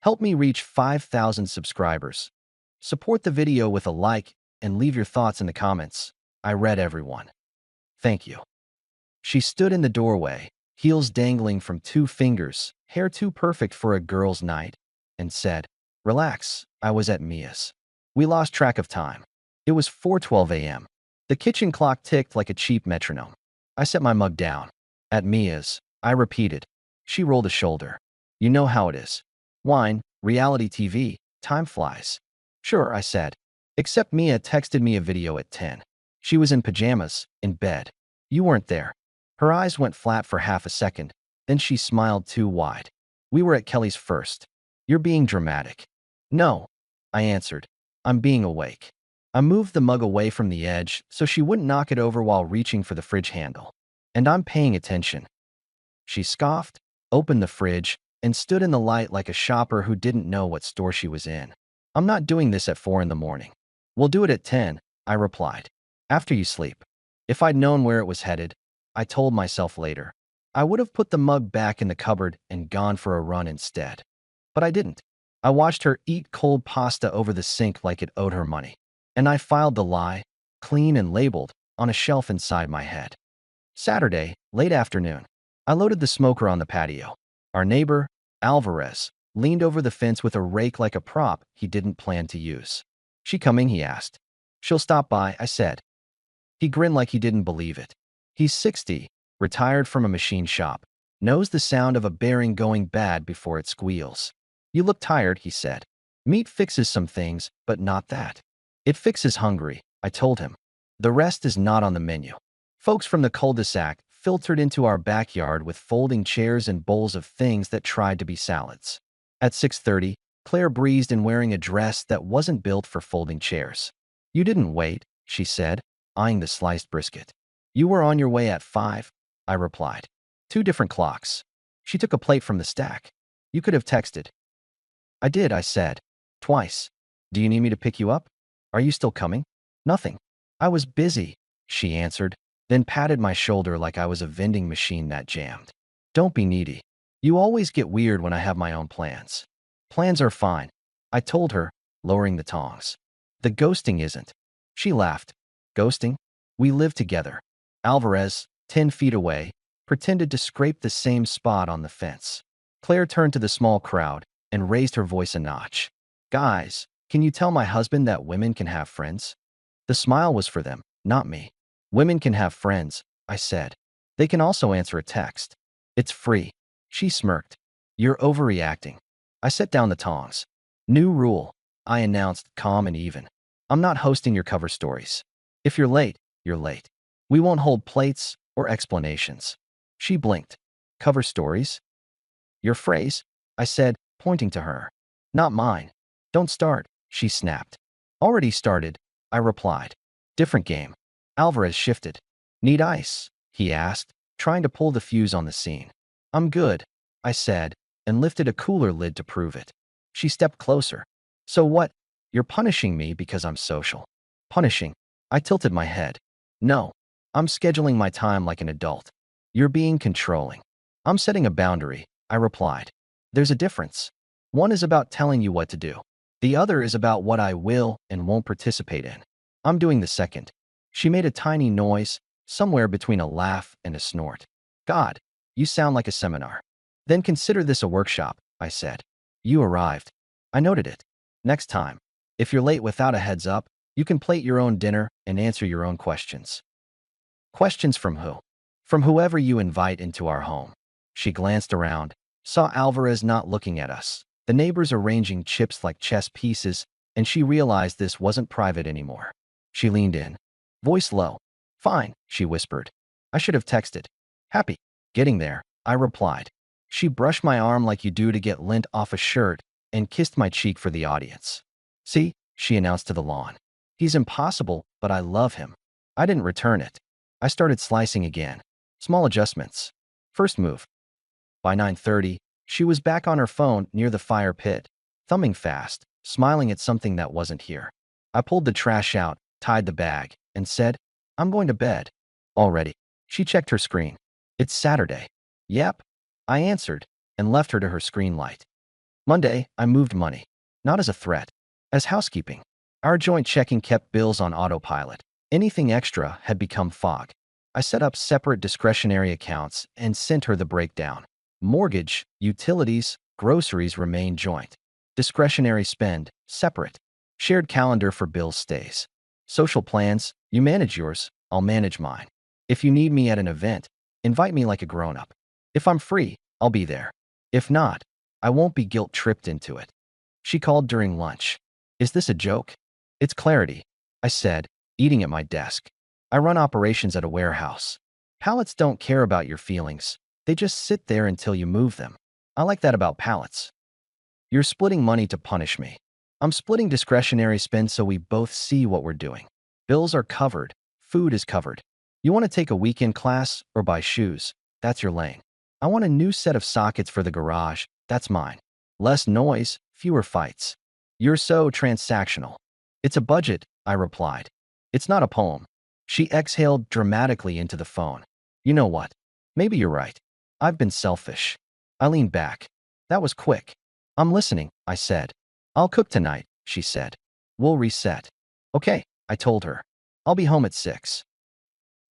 Help me reach 5,000 subscribers. Support the video with a like and leave your thoughts in the comments. I read everyone. Thank you. She stood in the doorway, heels dangling from 2 fingers, hair too perfect for a girl's night, and said, "Relax, I was at Mia's." We lost track of time. It was 4:12 a.m. The kitchen clock ticked like a cheap metronome. I set my mug down. "At Mia's," I repeated. She rolled a shoulder. "You know how it is. Wine, reality TV, time flies." "Sure," I said. Except Mia texted me a video at 10. She was in pajamas, in bed. You weren't there. Her eyes went flat for half a second, then she smiled too wide. "We were at Kelly's first." "You're being dramatic." "No," I answered. "I'm being awake." I moved the mug away from the edge so she wouldn't knock it over while reaching for the fridge handle. "And I'm paying attention." She scoffed, opened the fridge, and stood in the light like a shopper who didn't know what store she was in. "I'm not doing this at 4 in the morning." "We'll do it at 10, I replied. "After you sleep." If I'd known where it was headed, I told myself later, I would have put the mug back in the cupboard and gone for a run instead. But I didn't. I watched her eat cold pasta over the sink like it owed her money. And I filed the lie, clean and labeled, on a shelf inside my head. Saturday, late afternoon. I loaded the smoker on the patio. Our neighbor, Alvarez, leaned over the fence with a rake like a prop he didn't plan to use. "She coming?" he asked. "She'll stop by," I said. He grinned like he didn't believe it. He's 60, retired from a machine shop, knows the sound of a bearing going bad before it squeals. "You look tired," he said. "Meat fixes some things, but not that." "It fixes hungry," I told him. "The rest is not on the menu." Folks from the cul-de-sac filtered into our backyard with folding chairs and bowls of things that tried to be salads. At 6:30, Claire breezed in wearing a dress that wasn't built for folding chairs. "You didn't wait," she said, eyeing the sliced brisket. "You were on your way at 5, I replied. 2 different clocks. She took a plate from the stack. "You could have texted." "I did," I said. "Twice." "Do you need me to pick you up? Are you still coming?" "Nothing. I was busy," she answered, then patted my shoulder like I was a vending machine that jammed. "Don't be needy. You always get weird when I have my own plans." "Plans are fine," I told her, lowering the tongs. "The ghosting isn't." She laughed. "Ghosting? We live together." Alvarez, 10 feet away, pretended to scrape the same spot on the fence. Claire turned to the small crowd and raised her voice a notch. "Guys, can you tell my husband that women can have friends?" The smile was for them, not me. "Women can have friends," I said. "They can also answer a text. It's free." She smirked. "You're overreacting." I set down the tongs. "New rule," I announced, calm and even. "I'm not hosting your cover stories. If you're late, you're late. We won't hold plates or explanations." She blinked. "Cover stories?" "Your phrase," I said, pointing to her. "Not mine." "Don't start," she snapped. "Already started," I replied. "Different game." Alvarez shifted. "Need ice?" he asked, trying to pull the fuse on the scene. "I'm good," I said, and lifted a cooler lid to prove it. She stepped closer. "So what? You're punishing me because I'm social." "Punishing?" I tilted my head. "No. I'm scheduling my time like an adult." "You're being controlling." "I'm setting a boundary," I replied. "There's a difference. One is about telling you what to do. The other is about what I will and won't participate in. I'm doing the second." She made a tiny noise, somewhere between a laugh and a snort. "God, you sound like a seminar." "Then consider this a workshop," I said. "You arrived." I noted it. "Next time, if you're late without a heads up, you can plate your own dinner and answer your own questions." "Questions from who?" "From whoever you invite into our home." She glanced around, saw Alvarez not looking at us, the neighbors arranging chips like chess pieces, and she realized this wasn't private anymore. She leaned in. Voice low. "Fine," she whispered. I should have texted. "Happy. Getting there," I replied. She brushed my arm like you do to get lint off a shirt and kissed my cheek for the audience. "See," she announced to the lawn. "He's impossible, but I love him." I didn't return it. I started slicing again. Small adjustments. First move. By 9:30, she was back on her phone near the fire pit, thumbing fast, smiling at something that wasn't here. I pulled the trash out, tied the bag, and said, "I'm going to bed." "Already?" She checked her screen. "It's Saturday." "Yep," I answered, and left her to her screen light. Monday, I moved money. Not as a threat. As housekeeping. Our joint checking kept bills on autopilot. Anything extra had become fog. I set up separate discretionary accounts and sent her the breakdown. Mortgage, utilities, groceries remain joint. Discretionary spend, separate. Shared calendar for bills stays. Social plans, you manage yours, I'll manage mine. If you need me at an event, invite me like a grown-up. If I'm free, I'll be there. If not, I won't be guilt-tripped into it. She called during lunch. Is this a joke? It's clarity, I said, eating at my desk. I run operations at a warehouse. Pallets don't care about your feelings. They just sit there until you move them. I like that about pallets. You're splitting money to punish me. I'm splitting discretionary spend so we both see what we're doing. Bills are covered. Food is covered. You want to take a weekend class or buy shoes? That's your lane. I want a new set of sockets for the garage. That's mine. Less noise, fewer fights. You're so transactional. It's a budget, I replied. It's not a poem. She exhaled dramatically into the phone. You know what? Maybe you're right. I've been selfish. I leaned back. That was quick. I'm listening, I said. I'll cook tonight, she said. We'll reset. Okay, I told her. I'll be home at 6.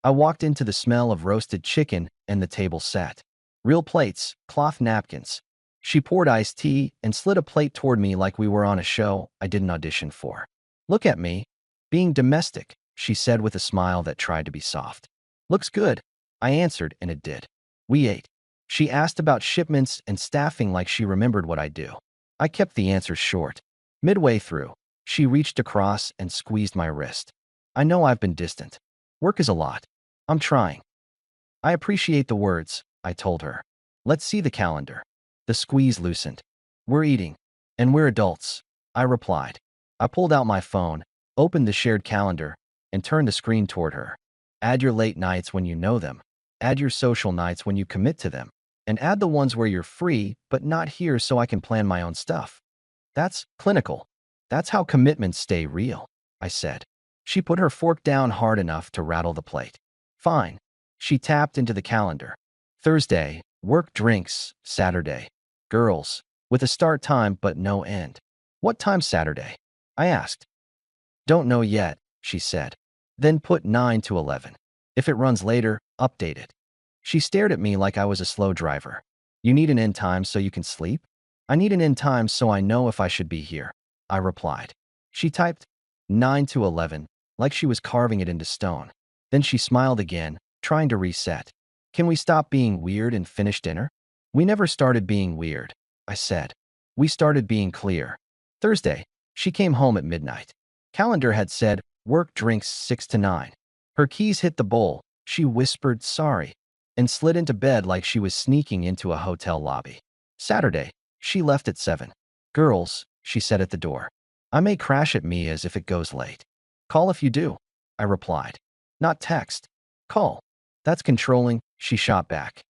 I walked into the smell of roasted chicken and the table set. Real plates, cloth napkins. She poured iced tea and slid a plate toward me like we were on a show I didn't audition for. Look at me. Being domestic, she said with a smile that tried to be soft. Looks good, I answered, and it did. We ate. She asked about shipments and staffing like she remembered what I do. I kept the answers short. Midway through, she reached across and squeezed my wrist. I know I've been distant. Work is a lot. I'm trying. I appreciate the words, I told her. Let's see the calendar. The squeeze loosened. We're eating. And we're adults, I replied. I pulled out my phone, opened the shared calendar, and turned the screen toward her. Add your late nights when you know them. Add your social nights when you commit to them. And add the ones where you're free, but not here so I can plan my own stuff. That's clinical. That's how commitments stay real, I said. She put her fork down hard enough to rattle the plate. Fine. She tapped into the calendar. Thursday, work drinks, Saturday. Girls, with a start time but no end. What time Saturday? I asked. Don't know yet, she said. Then put 9 to 11. If it runs later, update it. She stared at me like I was a slow driver. You need an end time so you can sleep? I need an end time so I know if I should be here, I replied. She typed 9 to 11, like she was carving it into stone. Then she smiled again, trying to reset. Can we stop being weird and finish dinner? We never started being weird, I said. We started being clear. Thursday, she came home at midnight. Calendar had said, work drinks 6 to 9. Her keys hit the bowl. She whispered sorry and slid into bed like she was sneaking into a hotel lobby. Saturday, she left at 7. Girls, she said at the door. I may crash at me as if it goes late. Call if you do, I replied. Not text. Call. That's controlling, she shot back.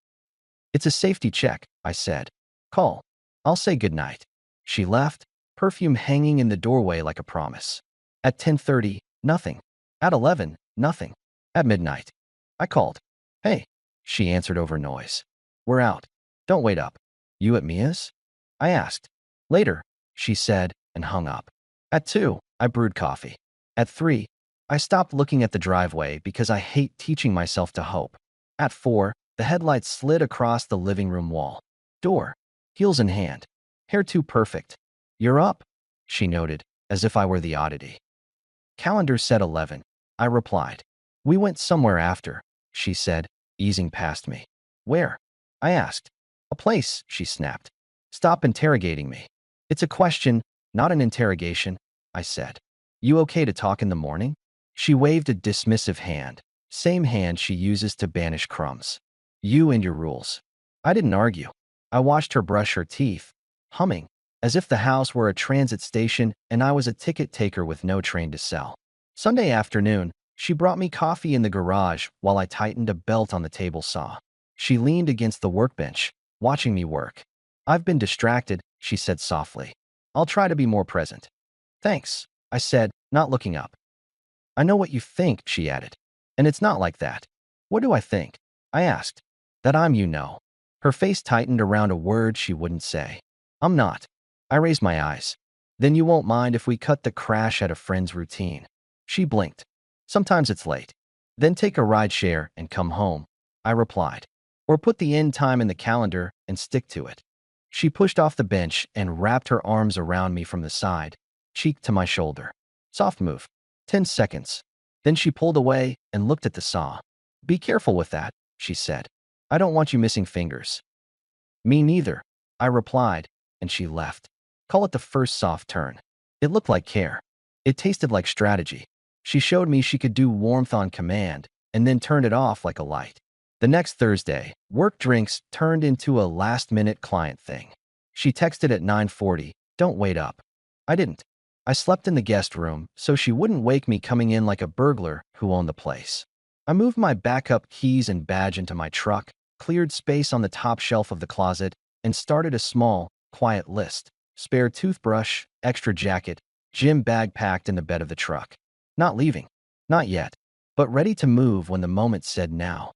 It's a safety check, I said. Call. I'll say goodnight. She left, perfume hanging in the doorway like a promise. At 10:30, nothing. At 11, nothing. At midnight, I called. Hey, she answered over noise. We're out. Don't wait up. You at Mia's? I asked. Later, she said, and hung up. At 2, I brewed coffee. At 3, I stopped looking at the driveway because I hate teaching myself to hope. At 4, the headlights slid across the living room wall. Door, heels in hand. Hair too perfect. You're up, she noted, as if I were the oddity. Calendar said 11, I replied. We went somewhere after, she said, easing past me. Where? I asked. A place, she snapped. Stop interrogating me. It's a question, not an interrogation, I said. You okay to talk in the morning? She waved a dismissive hand, same hand she uses to banish crumbs. You and your rules. I didn't argue. I watched her brush her teeth, humming, as if the house were a transit station and I was a ticket taker with no train to sell. Sunday afternoon, she brought me coffee in the garage while I tightened a belt on the table saw. She leaned against the workbench, watching me work. I've been distracted, she said softly. I'll try to be more present. Thanks, I said, not looking up. I know what you think, she added. And it's not like that. What do I think? I asked. That I'm you know. Her face tightened around a word she wouldn't say. I'm not. I raised my eyes. Then you won't mind if we cut the crash at a friend's routine. She blinked. Sometimes it's late. Then take a ride share and come home, I replied. Or put the end time in the calendar and stick to it. She pushed off the bench and wrapped her arms around me from the side, cheek to my shoulder. Soft move. 10 seconds. Then she pulled away and looked at the saw. Be careful with that, she said. I don't want you missing fingers. Me neither, I replied, and she left. Call it the first soft turn. It looked like care. It tasted like strategy. She showed me she could do warmth on command and then turned it off like a light. The next Thursday, work drinks turned into a last-minute client thing. She texted at 9:40, don't wait up. I didn't. I slept in the guest room, so she wouldn't wake me coming in like a burglar who owned the place. I moved my backup keys and badge into my truck, cleared space on the top shelf of the closet, and started a small, quiet list. Spare toothbrush, extra jacket, gym bag packed in the bed of the truck. Not leaving. Not yet. But ready to move when the moment said now.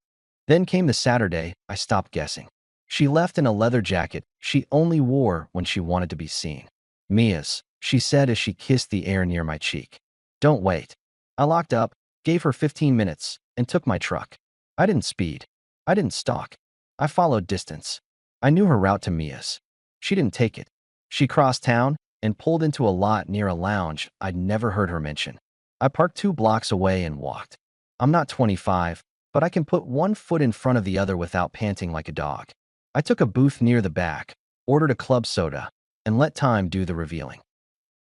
Then came the Saturday, I stopped guessing. She left in a leather jacket she only wore when she wanted to be seen. Mia's, she said as she kissed the air near my cheek. Don't wait. I locked up, gave her 15 minutes, and took my truck. I didn't speed. I didn't stalk. I followed distance. I knew her route to Mia's. She didn't take it. She crossed town and pulled into a lot near a lounge I'd never heard her mention. I parked 2 blocks away and walked. I'm not 25, but I can put one foot in front of the other without panting like a dog. I took a booth near the back, ordered a club soda, and let time do the revealing.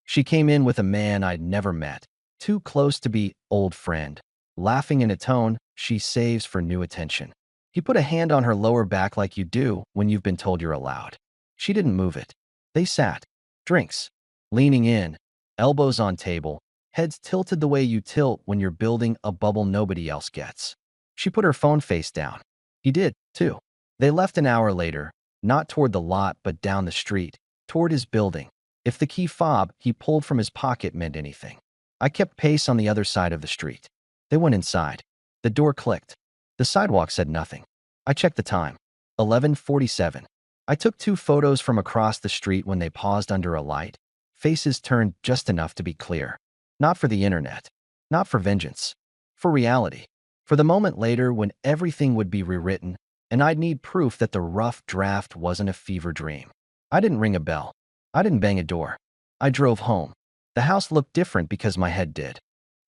She came in with a man I'd never met, too close to be old friend, laughing in a tone she saves for new attention. He put a hand on her lower back like you do when you've been told you're allowed. She didn't move it. They sat. Drinks. Leaning in, elbows on table, heads tilted the way you tilt when you're building a bubble nobody else gets. She put her phone face down. He did, too. They left an hour later, not toward the lot but down the street, toward his building. If the key fob he pulled from his pocket meant anything. I kept pace on the other side of the street. They went inside. The door clicked. The sidewalk said nothing. I checked the time. 11:47. I took 2 photos from across the street when they paused under a light. Faces turned just enough to be clear. Not for the internet. Not for vengeance. For reality. For the moment later when everything would be rewritten, and I'd need proof that the rough draft wasn't a fever dream. I didn't ring a bell. I didn't bang a door. I drove home. The house looked different because my head did.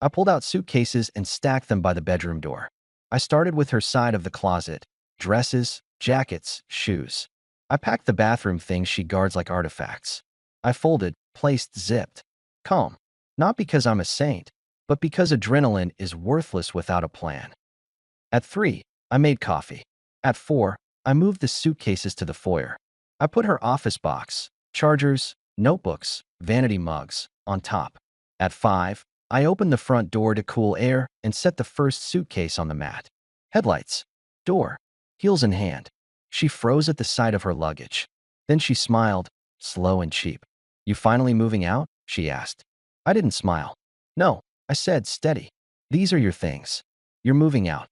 I pulled out suitcases and stacked them by the bedroom door. I started with her side of the closet. Dresses, jackets, shoes. I packed the bathroom things she guards like artifacts. I folded, placed, zipped. Calm. Not because I'm a saint, but because adrenaline is worthless without a plan. At 3, I made coffee. At 4, I moved the suitcases to the foyer. I put her office box, chargers, notebooks, vanity mugs, on top. At 5, I opened the front door to cool air and set the first suitcase on the mat. Headlights. Door. Heels in hand. She froze at the sight of her luggage. Then she smiled, slow and cheap. You finally moving out? She asked. I didn't smile. No, I said, steady. These are your things. You're moving out.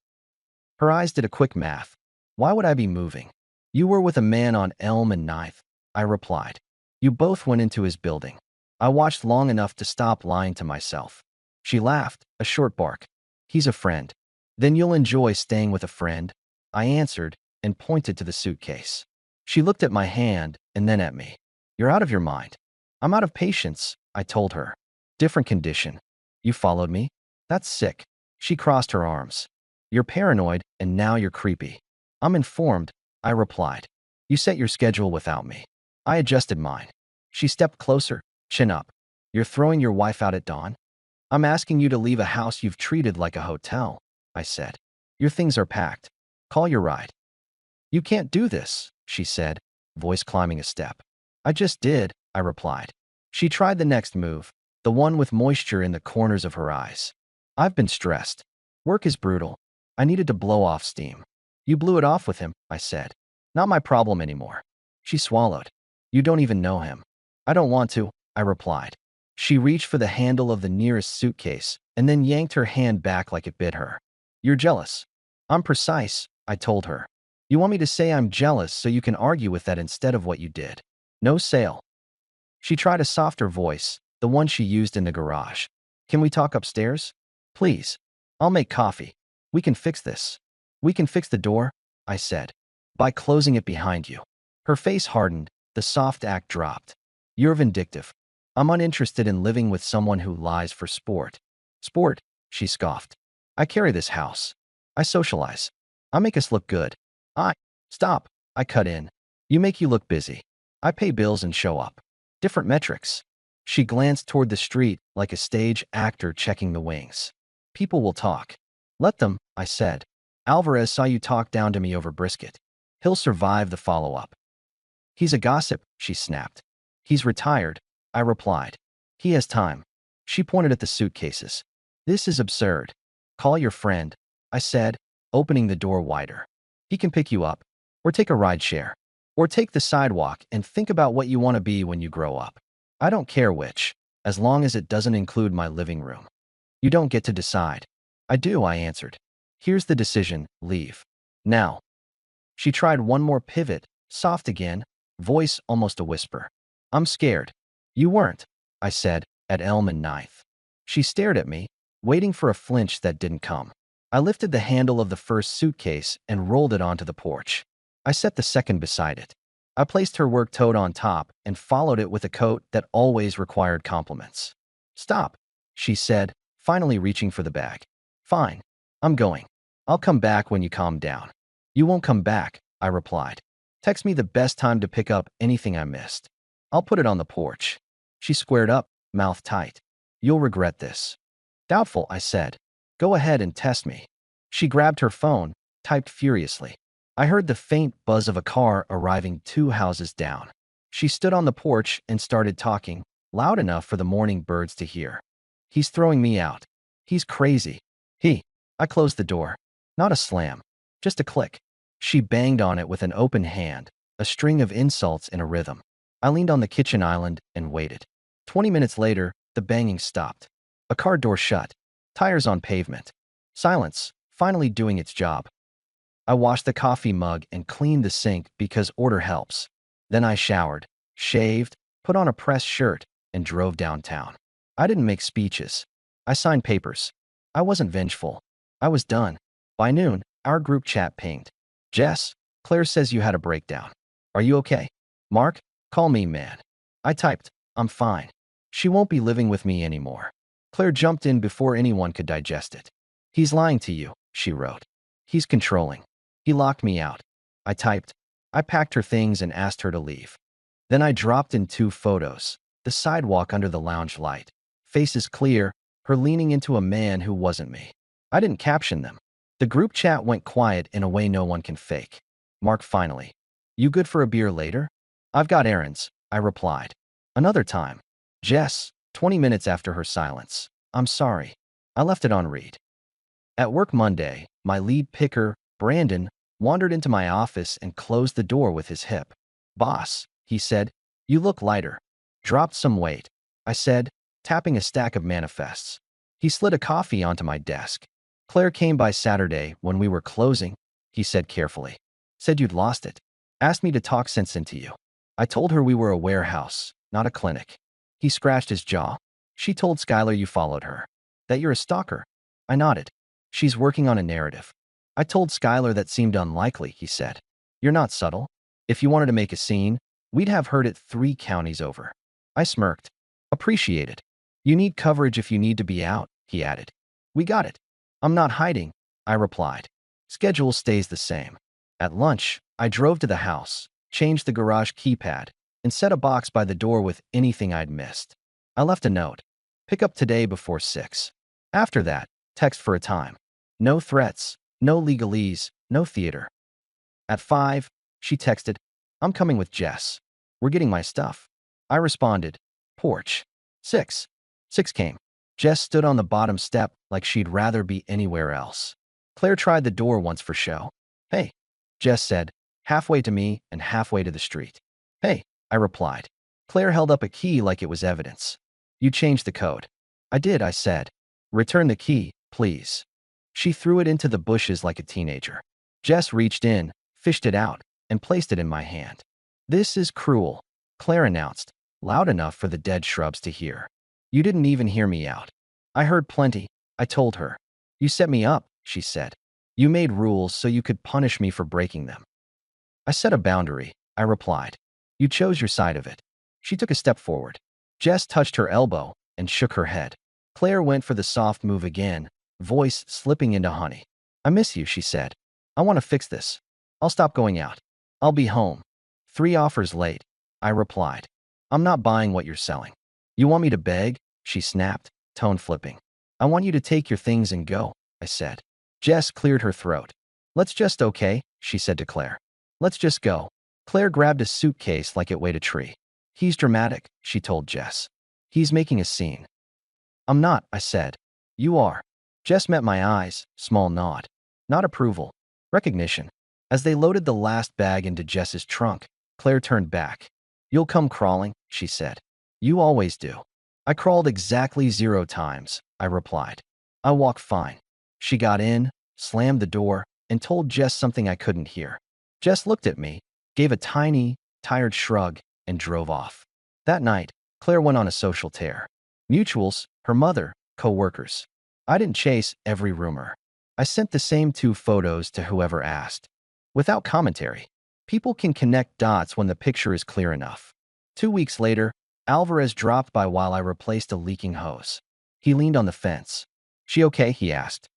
Her eyes did a quick math. Why would I be moving? You were with a man on Elm and Ninth, I replied. You both went into his building. I watched long enough to stop lying to myself. She laughed, a short bark. He's a friend. Then you'll enjoy staying with a friend, I answered and pointed to the suitcase. She looked at my hand and then at me. You're out of your mind. I'm out of patience, I told her. Different condition. You followed me? That's sick. She crossed her arms. You're paranoid and now you're creepy. I'm informed, I replied. You set your schedule without me. I adjusted mine. She stepped closer, chin up. You're throwing your wife out at dawn? I'm asking you to leave a house you've treated like a hotel, I said. Your things are packed. Call your ride. You can't do this, she said, voice climbing a step. I just did, I replied. She tried the next move, the one with moisture in the corners of her eyes. I've been stressed. Work is brutal. I needed to blow off steam. You blew it off with him, I said. Not my problem anymore. She swallowed. You don't even know him. I don't want to, I replied. She reached for the handle of the nearest suitcase and then yanked her hand back like it bit her. You're jealous. I'm precise, I told her. You want me to say I'm jealous so you can argue with that instead of what you did. No sale. She tried a softer voice, the one she used in the garage. Can we talk upstairs? Please. I'll make coffee. We can fix this. We can fix the door, I said. By closing it behind you. Her face hardened, the soft act dropped. You're vindictive. I'm uninterested in living with someone who lies for sport. Sport, she scoffed. I carry this house. I socialize. I make us look good. Stop, I cut in. You look busy. I pay bills and show up. Different metrics. She glanced toward the street like a stage actor checking the wings. People will talk. Let them, I said. Alvarez saw you talk down to me over brisket. He'll survive the follow-up. He's a gossip, she snapped. He's retired, I replied. He has time. She pointed at the suitcases. This is absurd. Call your friend, I said, opening the door wider. He can pick you up, or take a ride share, or take the sidewalk and think about what you want to be when you grow up. I don't care which, as long as it doesn't include my living room. You don't get to decide. I do, I answered. Here's the decision, leave. Now. She tried one more pivot, soft again, voice almost a whisper. I'm scared. You weren't, I said, at Elm and Ninth. She stared at me, waiting for a flinch that didn't come. I lifted the handle of the first suitcase and rolled it onto the porch. I set the second beside it. I placed her work tote on top and followed it with a coat that always required compliments. Stop, she said, finally reaching for the bag. Fine. I'm going. I'll come back when you calm down. You won't come back, I replied. Text me the best time to pick up anything I missed. I'll put it on the porch. She squared up, mouth tight. You'll regret this. Doubtful, I said. Go ahead and test me. She grabbed her phone, typed furiously. I heard the faint buzz of a car arriving 2 houses down. She stood on the porch and started talking, loud enough for the morning birds to hear. He's throwing me out. He's crazy. I closed the door. Not a slam, just a click. She banged on it with an open hand, a string of insults in a rhythm. I leaned on the kitchen island and waited. 20 minutes later, the banging stopped. A car door shut. Tires on pavement. Silence, finally doing its job. I washed the coffee mug and cleaned the sink because order helps. Then I showered, shaved, put on a pressed shirt, and drove downtown. I didn't make speeches. I signed papers. I wasn't vengeful. I was done. By noon, our group chat pinged. Jess, Claire says you had a breakdown. Are you okay? Mark, call me man. I typed, I'm fine. She won't be living with me anymore. Claire jumped in before anyone could digest it. He's lying to you, she wrote. He's controlling. He locked me out. I typed. I packed her things and asked her to leave. Then I dropped in 2 photos. The sidewalk under the lounge light. Faces clear, her leaning into a man who wasn't me. I didn't caption them. The group chat went quiet in a way no one can fake. Mark finally. You good for a beer later? I've got errands, I replied. Another time. Jess, 20 minutes after her silence. I'm sorry. I left it on read. At work Monday, my lead picker, Brandon, wandered into my office and closed the door with his hip. Boss, he said, you look lighter. Dropped some weight, I said, tapping a stack of manifests. He slid a coffee onto my desk. Claire came by Saturday when we were closing, he said carefully. Said you'd lost it. Asked me to talk sense into you. I told her we were a warehouse, not a clinic. He scratched his jaw. She told Skylar you followed her. That you're a stalker. I nodded. She's working on a narrative. I told Skylar that seemed unlikely, he said. You're not subtle. If you wanted to make a scene, we'd have heard it 3 counties over. I smirked. Appreciate it. You need coverage if you need to be out, he added. We got it. I'm not hiding, I replied. Schedule stays the same. At lunch, I drove to the house, changed the garage keypad, and set a box by the door with anything I'd missed. I left a note. Pick up today before 6. After that, text for a time. No threats, no legalese, no theater. At 5, she texted, I'm coming with Jess. We're getting my stuff. I responded, porch. 6 came. Jess stood on the bottom step like she'd rather be anywhere else. Claire tried the door once for show. Hey, Jess said, halfway to me and halfway to the street. Hey, I replied. Claire held up a key like it was evidence. You changed the code. I did, I said. Return the key, please. She threw it into the bushes like a teenager. Jess reached in, fished it out, and placed it in my hand. This is cruel, Claire announced. loud enough for the dead shrubs to hear. You didn't even hear me out. I heard plenty, I told her. You set me up, she said. You made rules so you could punish me for breaking them. I set a boundary, I replied. You chose your side of it. She took a step forward. Jess touched her elbow and shook her head. Claire went for the soft move again, voice slipping into honey. I miss you, she said. I want to fix this. I'll stop going out. I'll be home. 3 offers late, I replied. I'm not buying what you're selling. You want me to beg? She snapped, tone flipping. I want you to take your things and go, I said. Jess cleared her throat. Let's just okay, she said to Claire. Let's just go. Claire grabbed a suitcase like it weighed a tree. He's dramatic, she told Jess. He's making a scene. I'm not, I said. You are. Jess met my eyes, small nod. Not approval. Recognition. As they loaded the last bag into Jess's trunk, Claire turned back. You'll come crawling, she said. You always do. I crawled exactly 0 times, I replied. I walk fine. She got in, slammed the door, and told Jess something I couldn't hear. Jess looked at me, gave a tiny, tired shrug, and drove off. That night, Claire went on a social tear. Mutuals, her mother, co-workers. I didn't chase every rumor. I sent the same 2 photos to whoever asked. Without commentary. People can connect dots when the picture is clear enough. 2 weeks later, Alvarez dropped by while I replaced a leaking hose. He leaned on the fence. She okay? He asked.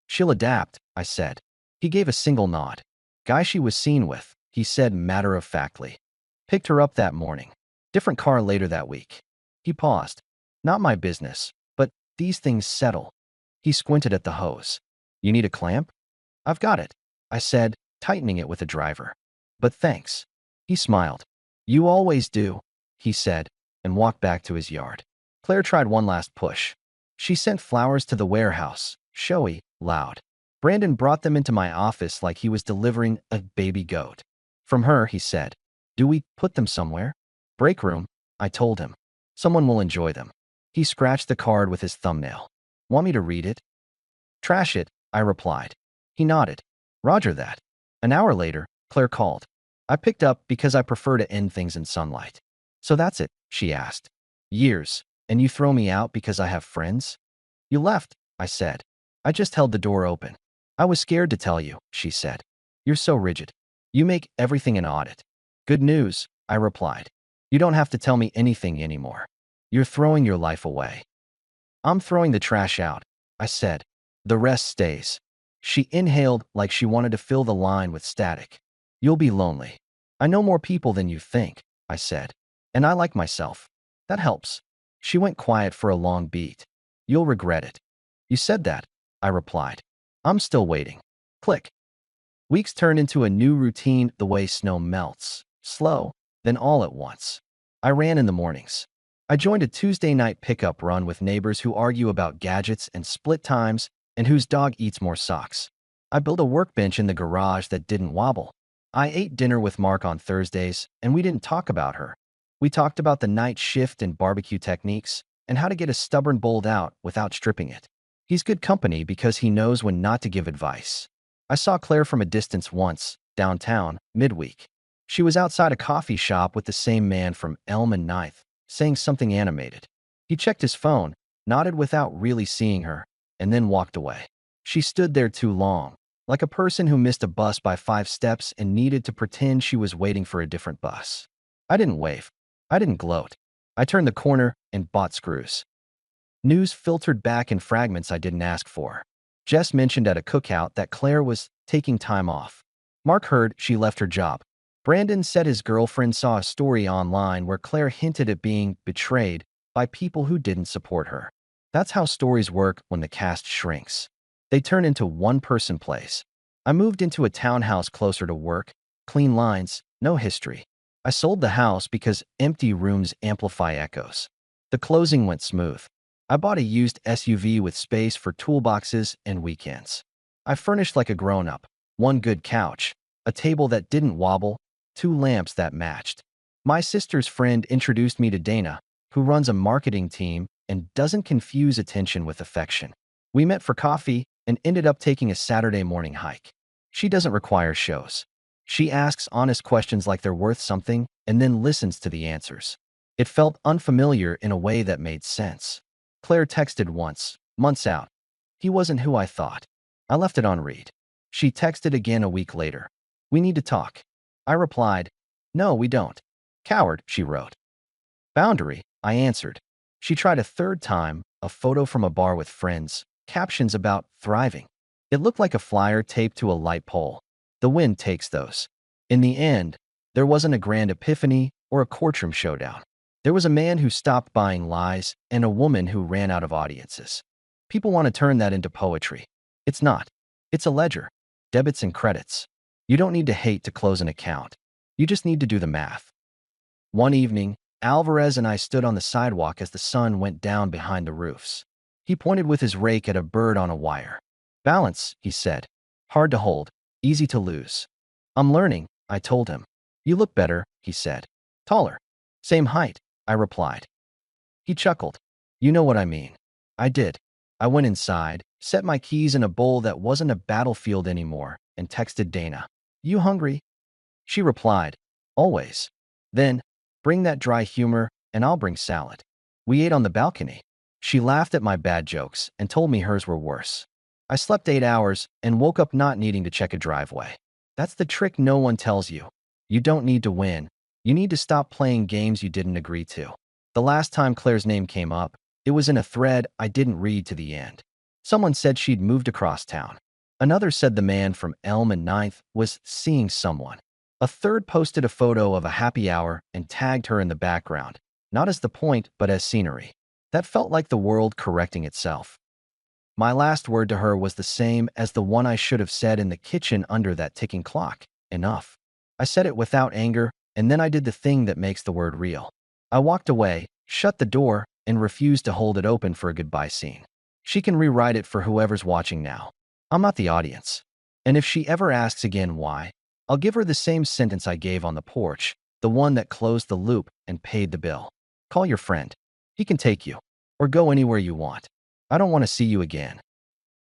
She'll adapt, I said. He gave a single nod. Guy she was seen with, he said matter-of-factly. Picked her up that morning. Different car later that week. He paused. Not my business, but these things settle. He squinted at the hose. You need a clamp? I've got it, I said, tightening it with a driver. But thanks. He smiled. You always do, he said, and walked back to his yard. Claire tried one last push. She sent flowers to the warehouse, showy, loud. Brandon brought them into my office like he was delivering a baby goat. From her, he said. Do we put them somewhere? Break room, I told him. Someone will enjoy them. He scratched the card with his thumbnail. Want me to read it? Trash it, I replied. He nodded. Roger that. An hour later, Claire called. I picked up because I prefer to end things in sunlight. So that's it, she asked. Years, and you throw me out because I have friends? You left, I said. I just held the door open. I was scared to tell you, she said. You're so rigid. You make everything an audit. Good news, I replied. You don't have to tell me anything anymore. You're throwing your life away. I'm throwing the trash out, I said. The rest stays. She inhaled like she wanted to fill the line with static. You'll be lonely. I know more people than you think, I said. And I like myself. That helps. She went quiet for a long beat. You'll regret it. You said that, I replied. I'm still waiting. Click. Weeks turned into a new routine the way snow melts. Slow, then all at once. I ran in the mornings. I joined a Tuesday night pickup run with neighbors who argue about gadgets and split times and whose dog eats more socks. I built a workbench in the garage that didn't wobble. I ate dinner with Mark on Thursdays, and we didn't talk about her. We talked about the night shift and barbecue techniques and how to get a stubborn bolt out without stripping it. He's good company because he knows when not to give advice. I saw Claire from a distance once, downtown, midweek. She was outside a coffee shop with the same man from Elm and Ninth, saying something animated. He checked his phone, nodded without really seeing her, and then walked away. She stood there too long, like a person who missed a bus by 5 steps and needed to pretend she was waiting for a different bus. I didn't wave. I didn't gloat. I turned the corner and bought screws. News filtered back in fragments I didn't ask for. Jess mentioned at a cookout that Claire was taking time off. Mark heard she left her job. Brandon said his girlfriend saw a story online where Claire hinted at being betrayed by people who didn't support her. That's how stories work when the cast shrinks. They turn into one-person plays. I moved into a townhouse closer to work, clean lines, no history. I sold the house because empty rooms amplify echoes. The closing went smooth. I bought a used SUV with space for toolboxes and weekends. I furnished like a grown-up. 1 good couch, a table that didn't wobble, 2 lamps that matched. My sister's friend introduced me to Dana, who runs a marketing team and doesn't confuse attention with affection. We met for coffee and ended up taking a Saturday morning hike. She doesn't require shows. She asks honest questions like they're worth something and then listens to the answers. It felt unfamiliar in a way that made sense. Claire texted once, months out. He wasn't who I thought. I left it on read. She texted again a week later. We need to talk. I replied, no, we don't. Coward, she wrote. Boundary, I answered. She tried a third time, a photo from a bar with friends, captions about thriving. It looked like a flyer taped to a light pole. The wind takes those. In the end, there wasn't a grand epiphany or a courtroom showdown. There was a man who stopped buying lies and a woman who ran out of audiences. People want to turn that into poetry. It's not. It's a ledger. Debits and credits. You don't need to hate to close an account. You just need to do the math. One evening, Alvarez and I stood on the sidewalk as the sun went down behind the roofs. He pointed with his rake at a bird on a wire. Balance, he said. Hard to hold, easy to lose. I'm learning, I told him. You look better, he said. Taller. Same height, I replied. He chuckled. You know what I mean. I did. I went inside, set my keys in a bowl that wasn't a battlefield anymore, and texted Dana. You hungry? She replied, always. Then, bring that dry humor, and I'll bring salad. We ate on the balcony. She laughed at my bad jokes and told me hers were worse. I slept 8 hours and woke up not needing to check a driveway. That's the trick no one tells you. You don't need to win. You need to stop playing games you didn't agree to. The last time Claire's name came up, it was in a thread I didn't read to the end. Someone said she'd moved across town. Another said the man from Elm and Ninth was seeing someone. A third posted a photo of a happy hour and tagged her in the background, not as the point, but as scenery. That felt like the world correcting itself. My last word to her was the same as the one I should have said in the kitchen under that ticking clock. Enough. I said it without anger, and then I did the thing that makes the word real. I walked away, shut the door, and refused to hold it open for a goodbye scene. She can rewrite it for whoever's watching now. I'm not the audience. And if she ever asks again why, I'll give her the same sentence I gave on the porch, the one that closed the loop and paid the bill. Call your friend. He can take you. Or go anywhere you want. I don't want to see you again.